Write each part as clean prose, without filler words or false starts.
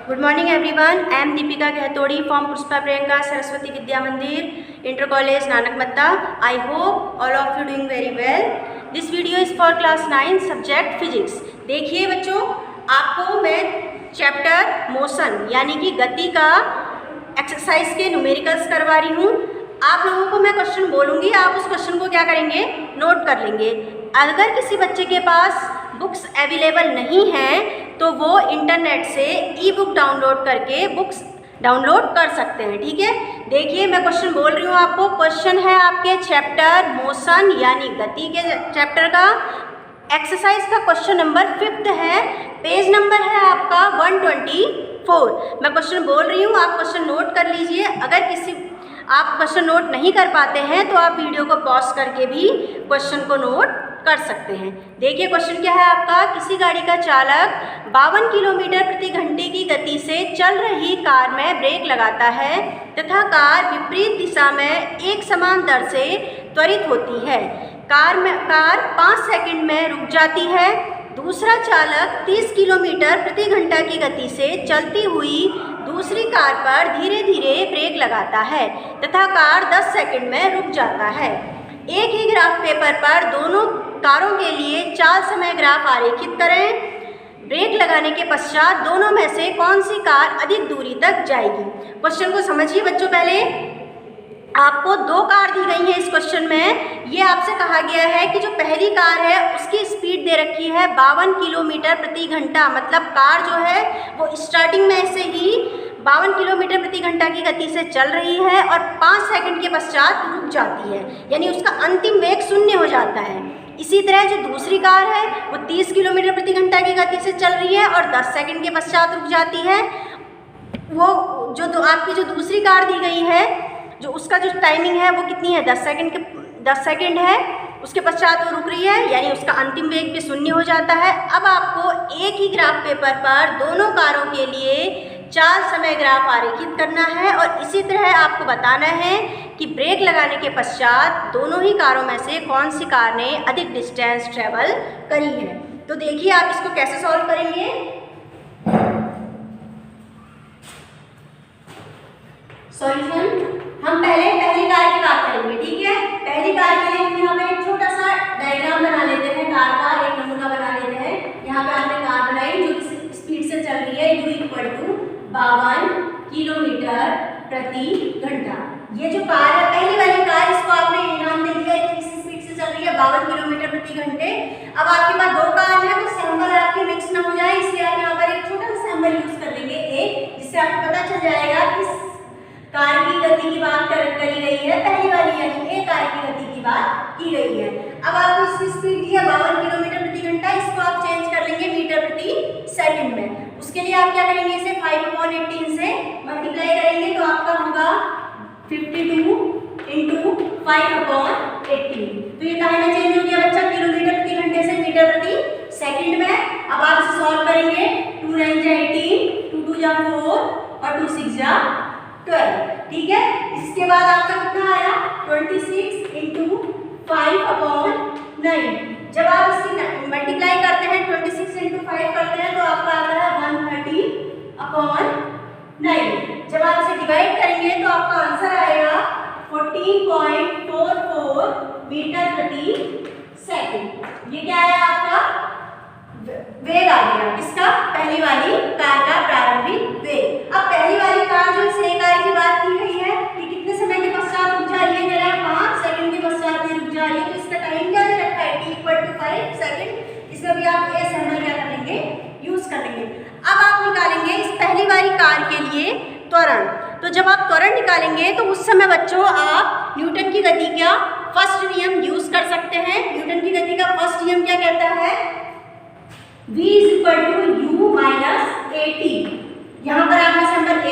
Good morning everyone. I am Deepika Gehtori from Pushpa Priyanka Saraswati Vidya Mandir, Inter College Nanak Matta. I hope all of you doing very well. This video is for class 9 subject physics. देखिए बच्चों, आपको मैं chapter motion यानी कि गति का exercise के numericals करवा रही हूँ। आप लोगों को मैं क्वेश्चन बोलूँगी, आप उस क्वेश्चन को क्या करेंगे, नोट कर लेंगे। अगर किसी बच्चे के पास बुक्स अवेलेबल नहीं हैं तो वो इंटरनेट से ई बुक डाउनलोड करके बुक्स डाउनलोड कर सकते हैं। ठीक है, देखिए मैं क्वेश्चन बोल रही हूँ आपको। क्वेश्चन है आपके चैप्टर मोशन यानी गति के चैप्टर का एक्सरसाइज का क्वेश्चन नंबर 5 है, पेज नंबर है आपका 124। मैं क्वेश्चन बोल रही हूँ, आप क्वेश्चन नोट कर लीजिए। अगर आप क्वेश्चन नोट नहीं कर पाते हैं तो आप वीडियो को पॉज करके भी क्वेश्चन को नोट कर सकते हैं। देखिए क्वेश्चन क्या है आपका। किसी गाड़ी का चालक 52 किलोमीटर प्रति घंटे की गति से चल रही कार में ब्रेक लगाता है तथा कार विपरीत दिशा में एक समान दर से त्वरित होती है। कार 5 सेकंड में रुक जाती है। दूसरा चालक 30 किलोमीटर प्रति घंटा की गति से चलती हुई दूसरी कार पर धीरे धीरे ब्रेक लगाता है तथा कार 10 सेकंड में रुक जाता है। एक ही ग्राफ पेपर पर दोनों कारों के लिए 4 समय ग्राफ आरेखित करें। ब्रेक लगाने के पश्चात दोनों में से कौन सी कार अधिक दूरी तक जाएगी। क्वेश्चन को समझिए बच्चों। पहले आपको 2 कार दी गई है इस क्वेश्चन में। ये आपसे कहा गया है कि जो पहली कार है उसकी स्पीड दे रखी है 52 किलोमीटर प्रति घंटा, मतलब कार जो है वो स्टार्टिंग में ऐसे ही 52 किलोमीटर प्रति घंटा की गति से चल रही है और 5 सेकंड के पश्चात रुक जाती है, यानी उसका अंतिम वेग 0 हो जाता है। इसी तरह जो दूसरी कार है वो 30 किलोमीटर प्रति घंटा की गति से चल रही है और 10 सेकंड के पश्चात रुक जाती है। वो जो आपकी जो दूसरी कार दी गई है, जो उसका जो टाइमिंग है वो कितनी है, 10 सेकंड है। उसके पश्चात वो रुक रही है, यानी उसका अंतिम वेग भी 0 हो जाता है। अब आपको एक ही ग्राफ पेपर पर दोनों कारों के लिए 4 समय ग्राफ आरेखित करना है और इसी तरह आपको बताना है कि ब्रेक लगाने के पश्चात दोनों ही कारों में से कौन सी कार ने अधिक डिस्टेंस ट्रेवल करी है। तो देखिए आप इसको कैसे सॉल्व करेंगे। सॉल्यूशन हम पहले पहली कार की बात करेंगे। ठीक है, पहली कार के लिए हम यहाँ पे एक छोटा सा डायग्राम बना लेते हैं, कार का एक नमूना बना लेते हैं। यहाँ पे आपने कार बनाई जो कि स्पीड से चल रही है u = 52 किलोमीटर प्रति घंटा। ये जो कार है पहली वाली कार, इसको आपने नाम दे दिया कि किस स्पीड से चल रही है 52 किलोमीटर प्रति घंटे। अब आपके पास 2 कार है तो सैंपल आपके मिक्स ना हो जाए, इसलिए आप यहाँ पर एक छोटा सा सैंपल यूज कर लेंगे एक, जिससे आपको पता चल जाएगा किस कार की गति की बात करी गई है। पहली वाली यानी ए कार की गति की बात की गई है। अब आपको इसकी स्पीड दी है 52 किलोमीटर प्रति घंटा, इसको आप चेंज कर लेंगे मीटर प्रति सेकंड में। उसके लिए आप क्या करेंगे, इसे 5/18 से मल्टीप्लाई करेंगे तो आपका होगा 52 × 5/18। तो ये कहाँ में चेंज हो गया बच्चा, किलोमीटर प्रति घंटे से मीटर प्रति सेकंड में। अब आप इसे सॉल्व करेंगे, 2 × 9 = 18, 2 × 2 = 4 और 2 × 6 = 12। ठीक है, इसके बाद आपका कितना आया 26 × 5/9। जब आप इसकी मल्टीप्लाई करते हैं 26 × 5 करते हैं तो आपका आता है 130/9। जब आप इसे डिवाइड करेंगे तो आपका आंसर आएगा 14.44 मीटर प्रति सेकंड। ये क्या है आपका वेग आ गया, किसका, पहली वाली कार का प्रारंभिक वेग। अब पहली वाली कार जो इस कार की बात की गई है कि कितने समय के पश्चात रुक जा रही है, कह रहा है 5 सेकंड के पश्चात ये रुक जा रही है। तो इसका टाइम क्या दे रखा है, t = 5 सेकंड। इसमें भी आप ए सैंपल क्या कर लेंगे, यूज कर लेंगे। अब आप निकालेंगे इस पहली वाली कार के लिए त्वरण। तो जब आप त्वरण निकालेंगे तो उस समय बच्चों आप न्यूटन की गति का फर्स्ट नियम यूज कर सकते हैं। न्यूटन की गति का फर्स्ट नियम क्या कहता है, v = u - at। यहाँ पर आपने सैंपल ए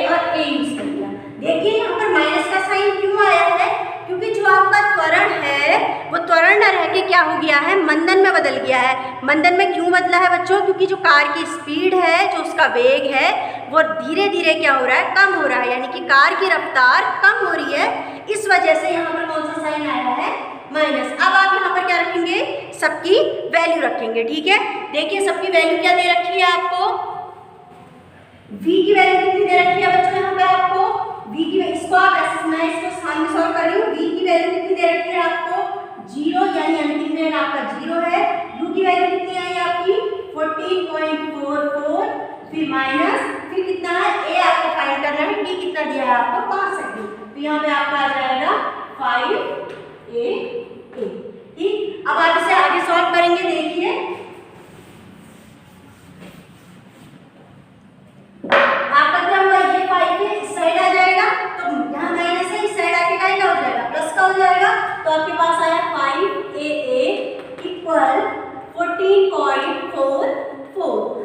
और ए यूज कर लिया। देखिए यहाँ पर माइनस का साइन क्यों आया है, क्योंकि जो आपका त्वरण है वो त्वरण न रह के क्या हो गया है, मंदन में बदल गया है। मंदन में क्यों बदला है बच्चों, क्योंकि जो कार की स्पीड है, जो उसका वेग है वो धीरे धीरे क्या हो रहा है, कम हो रहा है, यानी कि कार की रफ्तार कम हो रही है। इस वजह से यहाँ पर कौन सा साइन आया है, माइनस। अब आप यहाँ पर क्या रखेंगे, सबकी वैल्यू रखेंगे। ठीक है, देखिए सबकी वैल्यू क्या दे रखी है आपको, v की वैल्यू कितनी दे रखी है बच्चों यहाँ पे आपको, v की इसको आप ऐसे, मैं इसको सामने सॉल्व कर रही हूँ, v की वैल्यू कितनी दे रखी है आपको 0, यानी अंतिम में आपका 0 है। u की वैल्यू कितनी आई आपकी 14.44, फिर माइनस, फिर कितना है a आपको फाइंड करना है, t कितना दिया है आपको 5 सेकंड, तो यहाँ पे आपका आ जाएगा 5a। ठीक, अब आप इसे आगे सॉल्व करेंगे, देखिए आपका क्या हुआ, ये 5 के इस साइड आ जाएगा, तो यहाँ माइनस है, इस साइड आके क्या हो जाएगा प्लस का हो जाएगा, तो आपके पास आया 5a इक्वल 14.44।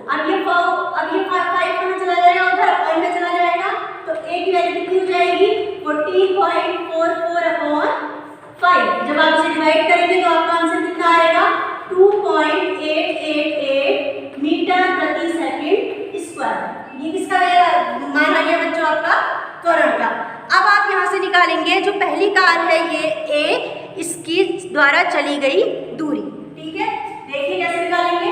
अब ये 5 कहाँ चला जाएगा, उधर पॉइंट में चला जाएगा, तो a की वैल्यू कितनी हो जाएगी 14.44 अपॉन 5। जब आप इसे डिवाइड करेंगे तो आपका आंसर कितना आएगा 2.888 मीटर प्रति सेकंड स्क्वायर। ये किसका मान आ गया बच्चों आपका त्वरण का। अब आप यहाँ से निकालेंगे जो पहली कार है ये a, इसकी द्वारा चली गई दूरी। ठीक है, देखिए कैसे निकालेंगे।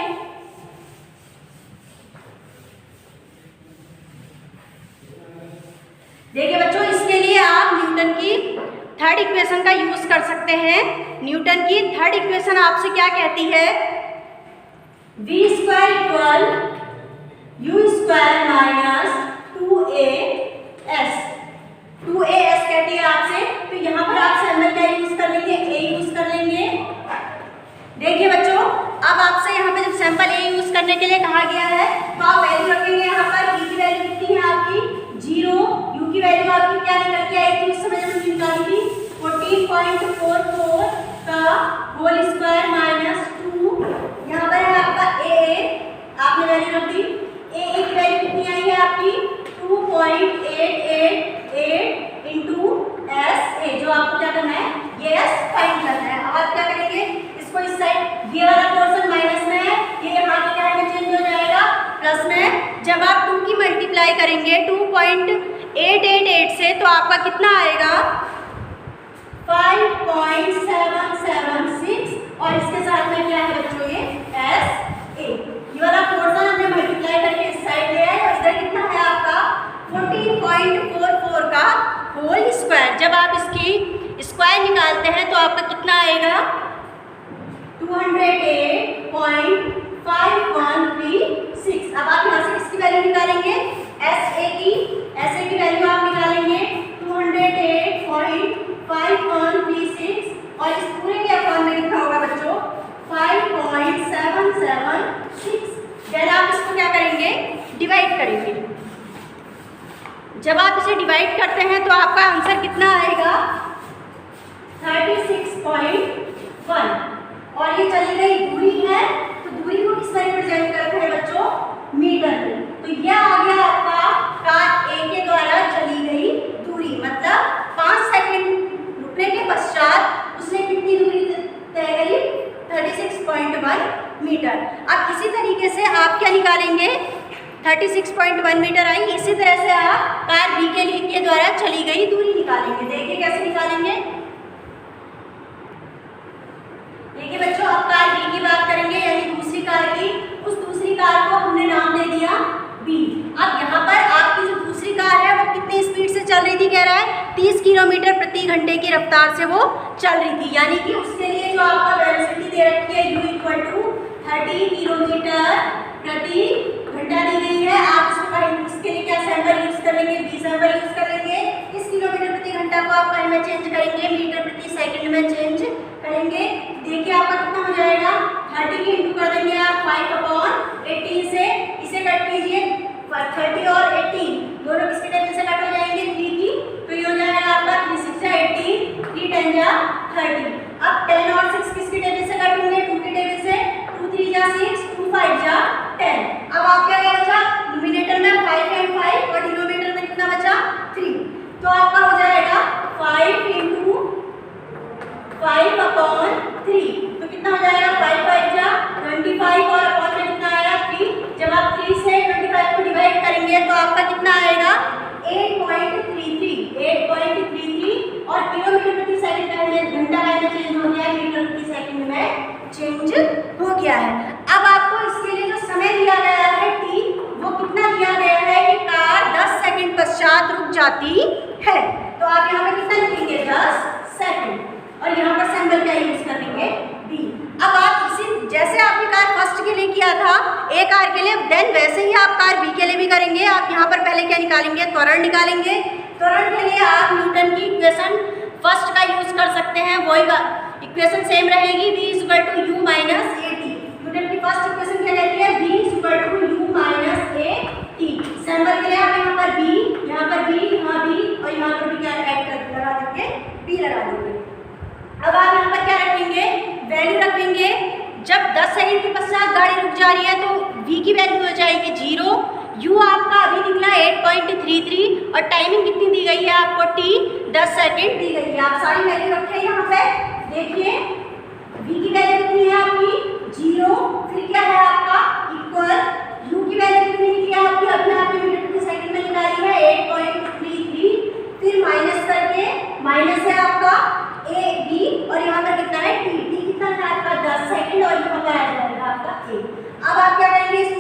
देखिए बच्चों, इसके लिए आप न्यूटन की थर्ड इक्वेशन का यूज कर सकते हैं। न्यूटन की थर्ड इक्वेशन आपसे क्या कहती है, v square equal u square minus 2as। 2as कहती है आपसे, तो यहाँ पर आप सैंपल क्या यूज कर लेंगे, a यूज कर लेंगे। देखिए बच्चों, अब आपसे यहाँ पे जब सैंपल a यूज करने के लिए कहा गया है, तो आप वैल्यू रखेंगे यहाँ पर, v की वैल्यू कितनी है आपकी 0, u की वैल्यू आपकी क्या निकल के आई थी उस समय जब हमने निकाली थी 14.44 का होल स्क्वायर माइनस 2। यहाँ पर है आपका a, आपने वैल्यू रख दी, a की वैल्यू कितनी आई है आपकी 2.888 इंटू sa, जो आपको क्या करना है ये s फाइंड करना है। अब आप क्या करेंगे, इसको इस साइड ये वाला पोर्शन माइनस में है, ये यहाँ के क्या में चेंज हो जाएगा प्लस में। जब आप 2 की मल्टीप्लाई करेंगे 2.888 से, तो आपका कितना आएगा 5.776, और इसके साथ में क्या है बच्चों ये sa। ये वाला पोर्शन हमने मल्टीप्लाई करके इस साइड ले आए, और इधर कितना है आपका 14.44 का होल स्क्वायर। जब आप इसकी स्क्वायर निकालते हैं तो आपका कितना आएगा 208.5136। अब आप यहाँ से किसकी वैल्यू निकालेंगे, sa की वैल्यू आप निकालेंगे 208.5136, और इस पूरे के अपॉन में लिखा होगा बच्चों 5.776। देन आप इसको क्या करेंगे, डिवाइड करेंगे। जब आप इसे डिवाइड करते हैं तो आपका आंसर कितना आएगा 36.1, और ये चली गई दूरी है, तो दूरी को किस में रिप्रेजेंट करते हैं बच्चों मीटर में। तो यह आ गया आपका कार a के द्वारा चली गई दूरी, मतलब 5 सेकंड रुकने के पश्चात उसने कितनी दूरी तय करी 36.1 मीटर। अब इसी तरीके से आप क्या निकालेंगे, 36.1 मीटर आई, इसी तरह से आप कार b के द्वारा चली गई दूरी निकालेंगे। देखिए कैसे निकालेंगे। देखिए बच्चों, अब कार b की बात करेंगे, यानी दूसरी कार की। उस दूसरी कार को हमने नाम दे दिया b। अब यहाँ पर आपकी जो दूसरी कार है वो कितनी स्पीड से चल रही थी, कह रहा है 30 किलोमीटर प्रति घंटे की रफ्तार से वो चल रही थी, यानी कि उसके लिए जो आपका वेलोसिटी दे रखी है u इक्वल टू 30 किलोमीटर प्रति घंटा दी गई है। आप इसके लिए क्या सैंपल यूज कर लेंगे, b सैंपल यूज कर लेंगे। इस किलोमीटर प्रति घंटा को आप कहीं में चेंज करेंगे, मीटर प्रति सेकंड में चेंज करेंगे। देखिए आपका कितना हो जाएगा, 30 की इंटू कर देंगे आप 5/18 से, इसे कट कीजिए 30 और 18 दोनों किसके टेबल से कट हो जाएंगे 3 की, तो ये हो जाएगा आपका 3 6 18, 3 10 जा 30। अब 10 और 6 किसके टेबल से कट होंगे 2 के टेबल से, 2 3 जा 6, 2 5 जा 10। अब आपका क्या बचा, न्यूमरेटर में 5 and 5 और डिनोमिनेटर में कितना बचा 3, तो आपका हो जाएगा 5 इंटू 5/3, तो कितना हो जाएगा 5 5 जा 25, और अपॉन में कितना आया 3। जब आप 3 से 25 को डिवाइड करेंगे तो आपका कितना आएगा 8.33, और किलोमीटर प्रति सेकंड का घंटा में चेंज हो गया है, मीटर प्रति सेकंड में चेंज हो गया है। अब आपको इसके लिए जो समय दिया गया है t, वो कितना दिया गया है कि जाती है। तो आप यहाँ पे कितना लिखेंगे 10 सेकंड और यहाँ पर सिंबल क्या यूज करेंगे बी। अब आप इसी जैसे आपने कार फर्स्ट के लिए किया था ए कार के लिए, देन वैसे ही आप कार बी के लिए भी करेंगे। आप यहाँ पर पहले क्या निकालेंगे, त्वरण निकालेंगे। त्वरण के लिए आप न्यूटन की इक्वेशन फर्स्ट का यूज कर सकते हैं, वही इक्वेशन सेम रहेगी v equal to u minus a t. Newton की फर्स्ट इक्वेशन क्या रहती है v equal to u minus a t. Symbol के लिए आप यहाँ पर b, यहाँ पर b, यहाँ b और यहाँ पर भी क्या ऐड कर लगा देंगे b लगा देंगे। अब आप यहाँ पर क्या रखेंगे, वैल्यू रखेंगे। जब 10 सेकंड के पश्चात गाड़ी रुक जा रही है तो v की वैल्यू हो जाएगी 0, u आपका अभी निकला 8.33 और टाइमिंग कितनी दी गई है आपको t 10 सेकंड दी गई है। आप सारी वैल्यू रखें यहाँ पे, देखिए v की वैल्यू कितनी है आपकी 0, फिर क्या है आपका इक्वल u की वैल्यू कितनी निकली है आपकी, अभी आपने मिनट प्रति सेकंड में निकाली है 8.33, फिर माइनस करके माइनस है आपका a b और यहाँ पर कितना है t कितना है आपका 10 सेकंड और यहाँ पर आ जाएगा आपका a। अब आप क्या करेंगे, इस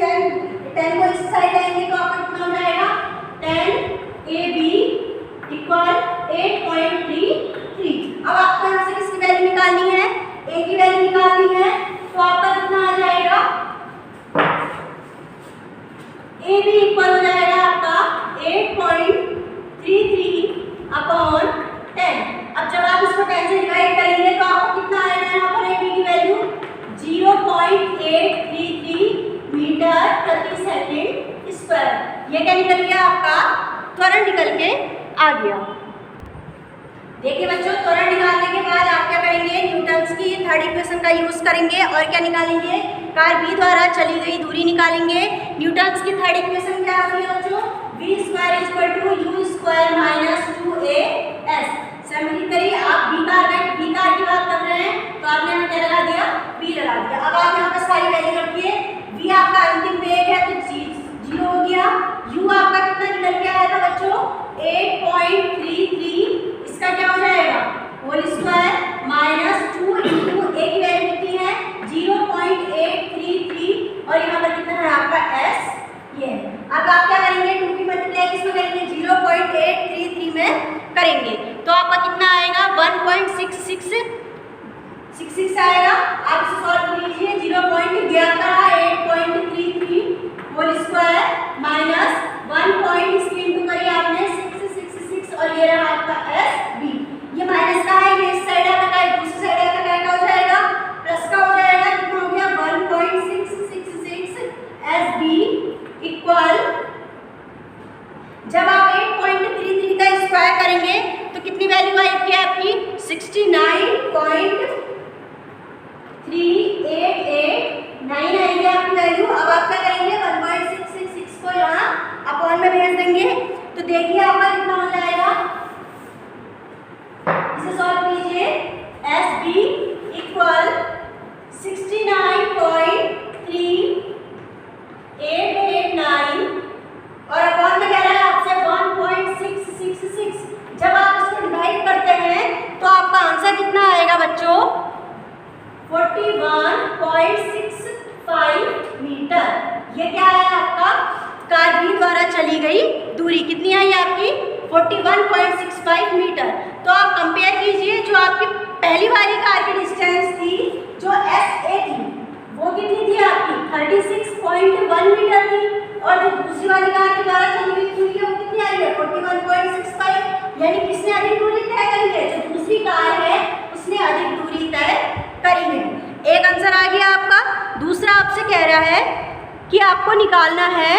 10 को इस साइड लाएंगे तो आपका कितना हो जाएगा 10 ab इक्वल 8.33। अब आपको यहाँ से किसकी वैल्यू निकालनी है, a की वैल्यू निकालनी है, तो आपका कितना आ जाएगा ab इक्वल हो जाएगा आपका 8.33 अपॉन 10। अब जब आप इसको 10 से डिवाइड करेंगे तो आपको कितना आएगा यहाँ पर ab की वैल्यू 0.833 मीटर प्रति सेकंड स्क्वायर। ये क्या निकल गया आपका त्वरण निकल के आ गया। देखिए बच्चों, त्वरण निकालने के बाद आप क्या करेंगे, न्यूटन्स की थर्ड इक्वेशन का यूज करेंगे और क्या निकालेंगे, कार बी द्वारा चली गई दूरी निकालेंगे। न्यूटन्स की थर्ड इक्वेशन क्या होती है बच्चों, v square equal to u square minus 2as। समझिए करिए, आप b कार की बात कर रहे हैं तो आपने यहाँ क्या लगा दिया b लगा दिया। अब आप यहाँ पर सारी वैल्यू रखिए, v आपका अंतिम वेग है तो 0 हो गया, u आपका कितना निकल के आया था बच्चों 8.33, इसका क्या हो जाएगा whole square minus 2 into a की वैल्यू कितनी है 0.833 और यहाँ पर कितना है आपका s ये है। अब आप क्या करेंगे, 2 की मल्टीप्लाई किसमें करेंगे 0.833 में करेंगे तो आपका कितना आएगा 1.66 आएगा। आप इसे सॉल्व कीजिए, 0.833 होल स्क्वायर माइनस 1 पॉइंट इसकी इंटू करिए आपने 666 और ये रहा आपका एस बी। ये माइनस का है, ये इस साइड का है, दूसरी साइड का क्या हो जाएगा प्लस का हो जाएगा। कितना हो गया 1.666 एस बी इक्वल, जब आप 8.33 का स्क्वायर करेंगे तो कितनी वैल्यू आएगी आपकी 69.3889 आएगी आपकी वैल्यू। अब आप क्या करेंगे 1.666 को यहाँ अपॉन में भेज देंगे तो देखिए आपका कितना हो जाएगा, इसे सॉल्व कीजिए, एस बी इक्वल 69.3889 और अपॉन में कह रहा है आपसे 1.666। जब आप इसको डिवाइड करते हैं तो आपका आंसर कितना आएगा बच्चों 41.65 मीटर। ये क्या है आपका कार बी द्वारा चली गई दूरी कितनी आई आपकी 41.65 मीटर। तो आप कंपेयर कीजिए, जो आपकी पहली वाली कार की डिस्टेंस थी जो एस ए थी वो कितनी थी आपकी 36.1 मीटर थी और जो दूसरी वाली कार के द्वारा चली गई दूरी है वो कितनी आई है 41.65। यानी किसने अधिक दूरी तय करी है, जो दूसरी कार है उसने अधिक दूरी तय करी है। एक आंसर आ गया आपका। दूसरा आपसे कह रहा है कि आपको निकालना है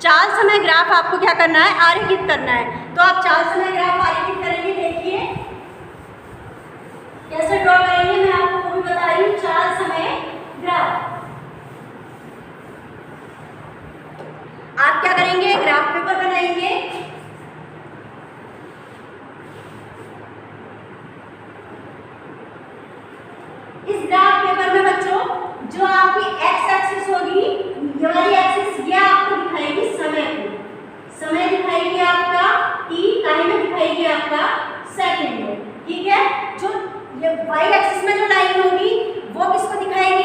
चाल समय ग्राफ, आपको क्या करना है आरेखित करना है। तो आप चाल समय ग्राफ आरेखित करेंगे, देखिए कैसे ड्रॉ करेंगे, मैं आपको वो भी बता रही हूँ। चाल समय ग्राफ आप क्या करेंगे, ग्राफ पेपर बनाएंगे, इस ग्राफ पेपर में बच्चों जो आपकी एक्स एक्सिस होगी, ये वाली एक्सिस ये आपको दिखाएगी समय को, समय दिखाएगी आपका टी, टाइम दिखाएगी आपका सेकंड में, ठीक है। जो ये वाई एक्सिस में जो लाइन होगी वो किसको दिखाएगी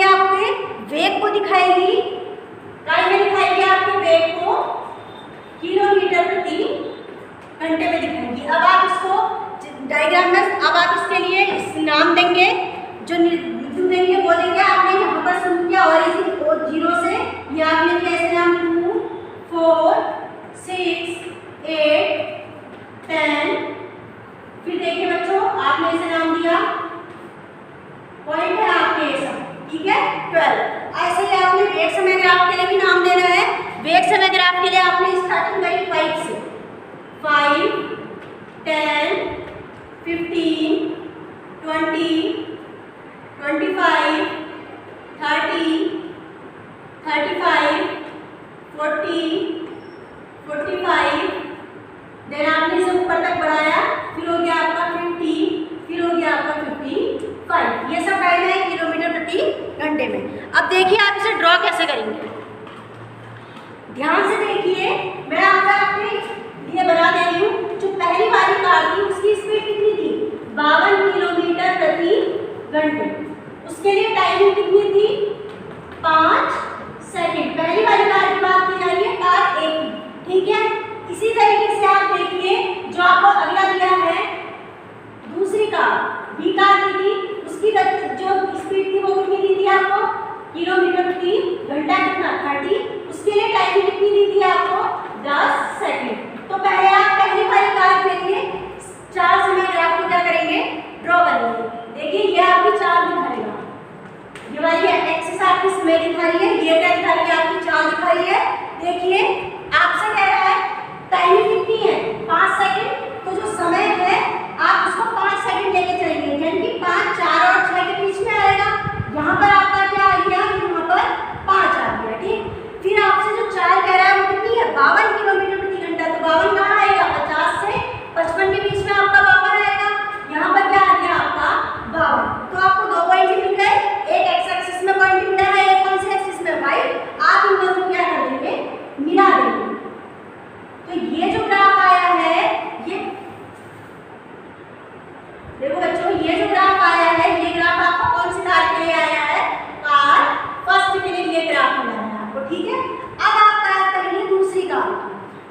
12। ऐसे ही आपने वेग समय ग्राफ के लिए भी नाम देना है। वेग समय ग्राफ के लिए आपने स्टार्टिंग करी 5 से, 5, 10, 15, 20, 25, 30, 35, 40, 45, देन आपने इसे ऊपर तक बढ़ाया, फिर हो गया आपका 50, फिर हो गया आपका 55। ये सब टाइम है किलोमीटर प्रति घंटे में। अब देखिए आप इसे ड्रॉ कैसे करेंगे, ध्यान से देखिए। मैं आपके लिए बना दे रही हूँ। जो पहली वाली कार थी उसकी स्पीड कितनी थी, 52 किलोमीटर प्रति घंटे। उसके लिए टाइमिंग कितनी थी, 5 सेकंड। पहली वाली कार की बात की जा रही है, कार ए की, ठीक है। इसी तरीके से आप देखिए जो आपको अगला दिया है, दूसरी कार बी कार की थी, उसकी जो स्पीड थी वो कितनी दी थी आपको, किलोमीटर प्रति घंटा कितना, 30। उसके लिए टाइमिंग कितनी दी थी आपको, 10 सेकंड। तो पहले आप पहली वाली कार के लिए 4 समय ग्राफ को क्या करेंगे, ड्रॉ करेंगे। देखिए ये आपकी 4 दिखाएगा, ये वाली एक्सिस आपकी समय दिखा रही है, ये क्या दिखा रही है, आपकी 4 दिखा रही है। देखिए आपसे कह रहा है टाइमिंग कितनी है, 5 सेकंड। तो जो समय है आप उसको 5 सेकंड लेके चलेंगे, यानी कि 5, 4 और 6 के बीच में आएगा। यहाँ पर आपका क्या आ गया, यहाँ पर 5 आ गया, ठीक। फिर आपसे जो 4 कह रहा है वो कितनी है, 52 किलोमीटर प्रति घंटा। तो 52 कहाँ आएगा, 50 से 55 के बीच में आपका 52 आएगा। यहाँ पर क्या आ गया आपका 52। तो आपको 2 पॉइंट मिल गए, एक एक्स एक्सिस में पॉइंट मिला है, एक कौन से एक्सिस में, वाई। आप इन दोनों को क्या कर देंगे, मिला देंगे। तो ये जो ग्राफ आया है, ये देखो बच्चों, ये जो ग्राफ आया है, ये ग्राफ आपको कौन सी कार के लिए आया है, कार फर्स्ट के लिए ये ग्राफ मिला है आपको, ठीक है। अब आप बात करेंगे दूसरी कार की।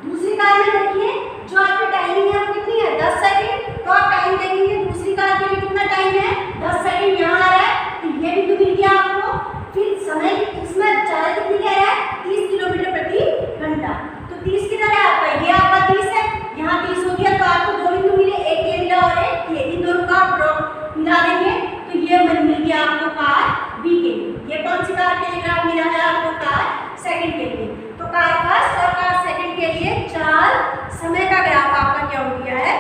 दूसरी कार में देखिए जो आपकी टाइमिंग है वो कितनी है, 10 सेकंड। तो आप टाइम देखेंगे दूसरी कार के लिए कितना टाइम है, 10 सेकंड यहाँ आ रहा है, तो ये भी तो मिल गया आपको। फिर समय इसमें चाल कितनी कह रहा है, 30 किलोमीटर प्रति घंटा। तो 30 कितना है आपका, ये आपका 30 है, यहाँ 30 हो गया। तो आपको 2 बिंदु मिले, एक ये मिला और एक ये, इन दोनों का ड्रॉप मिला देंगे तो ये मिल गया आपको कार बी के लिए। ये कौन सी कार के लिए ग्राफ मिला है आपको, कार सेकंड के लिए। तो कार फर्स्ट और कार सेकंड के लिए 4 समय का ग्राफ आपका क्या हो गया है,